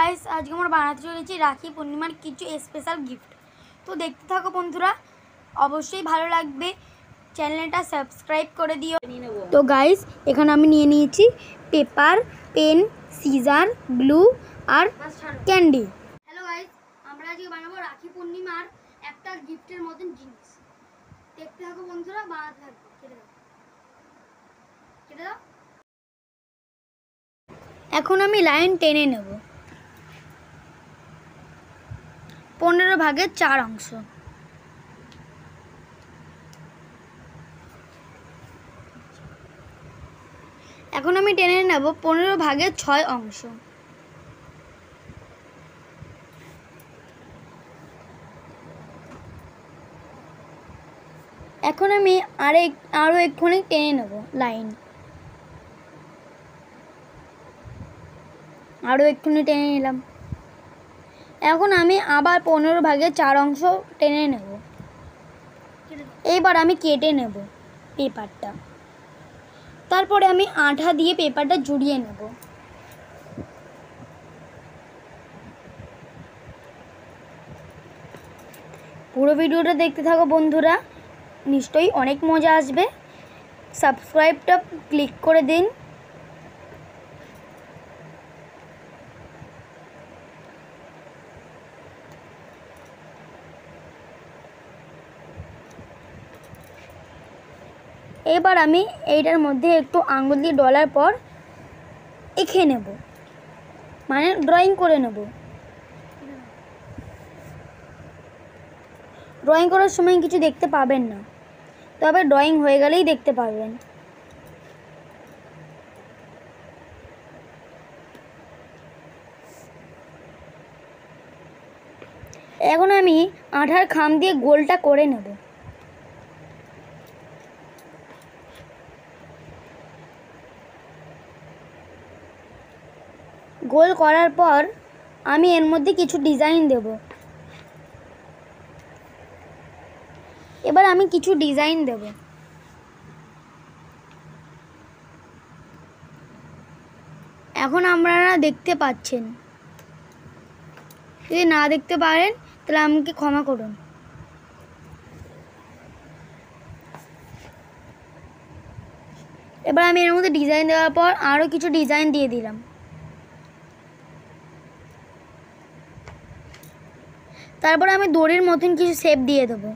Guys আজকে আমরা বানাতে চলেছি রাখি পূর্ণিমার কিছু স্পেশাল গিফট। তো দেখতে থাকো বন্ধুরা, অবশ্যই ভালো লাগবে। চ্যানেলটা সাবস্ক্রাইব করে দিও। তো গাইস এখানে আমি নিয়ে নিয়েছি পেপার, পেন, সিজার, গ্লু আর ক্যান্ডি। হ্যালো গাইস, আমরা আজকে বানাবো রাখি পূর্ণিমার একটা গিফটের মতন জিনিস। দেখতে থাকো বন্ধুরা, বানাতে থাকো। কেটে দাও। এখন আমি লাইন টেনে নেব 15 ভাগের 4 অংশ। এখন আমি টেনে নেব 15 ভাগের 6 অংশ। এখন আমি আরো একটুখানি টেনে নেব লাইন, আরো একটুখানি টেনে নিলাম। এখন আমি আবার 15 ভাগের 4 অংশ টেনে নেব। এবার আমি কেটে নেব পেপারটা, তারপরে আমি আঠা দিয়ে পেপারটা জড়িয়ে নেব। পুরো ভিডিওটা দেখতে থাকো বন্ধুরা, নিশ্চয়ই অনেক মজা আসবে। সাবস্ক্রাইবটা ক্লিক করে দিন। এবার আমি এইটার মধ্যে একটু আঙুল দিয়ে ডলার পর এঁকে নেব, মানে ড্রয়িং করে নেব। ড্রয়িং করার সময় কিছু দেখতে পাবেন না, তবে ড্রয়িং হয়ে গেলেই দেখতে পাবেন। এখন আমি আঠার খাম দিয়ে গোলটা করে নেব। গোল করার পর আমি এর মধ্যে কিছু ডিজাইন দেব। এবার আমি কিছু ডিজাইন দেব। এখন আপনারা দেখতে পাচ্ছেন, যদি না দেখতে পারেন তাহলে আমাকে ক্ষমা করুন। এবার আমি এর মধ্যে ডিজাইন দেওয়ার পর আরও কিছু ডিজাইন দিয়ে দিলাম। তারপর আমি দড়ির মতন কিছু শেপ দিয়ে দেবো।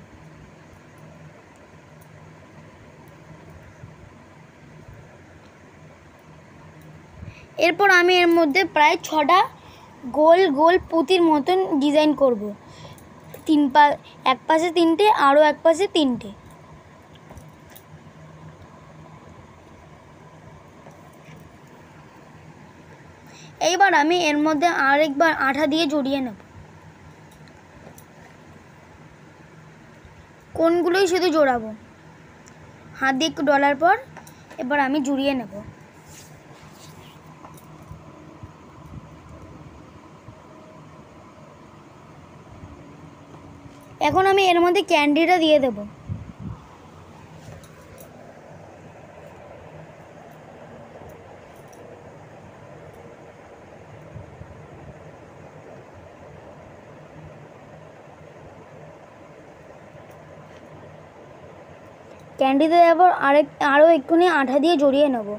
এরপর আমি এর মধ্যে প্রায় 6টা গোল গোল পুঁতির মতন ডিজাইন করব। এক পাশে 3টে, আরও এক পাশে 3টে। এইবার আমি এর মধ্যে আরেকবার আঠা দিয়ে জড়িয়ে নেব। কোনগুলোই শুধু জোড়াবো, হাত দিয়ে একটু ডলার পর এবার আমি জড়িয়ে নেব। এখন আমি এর মধ্যে ক্যান্ডিটা দিয়ে দেব। ক্যান্ডিতে দেওয়ার আরও একটুখানি আঠা দিয়ে জড়িয়ে নেব।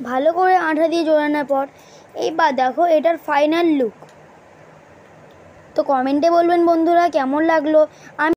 ভালো করে আঠা দিয়ে জড়ানোর পর এইবার দেখো এটার ফাইনাল লুক। তো কমেন্টে বলবেন বন্ধুরা কেমন লাগলো।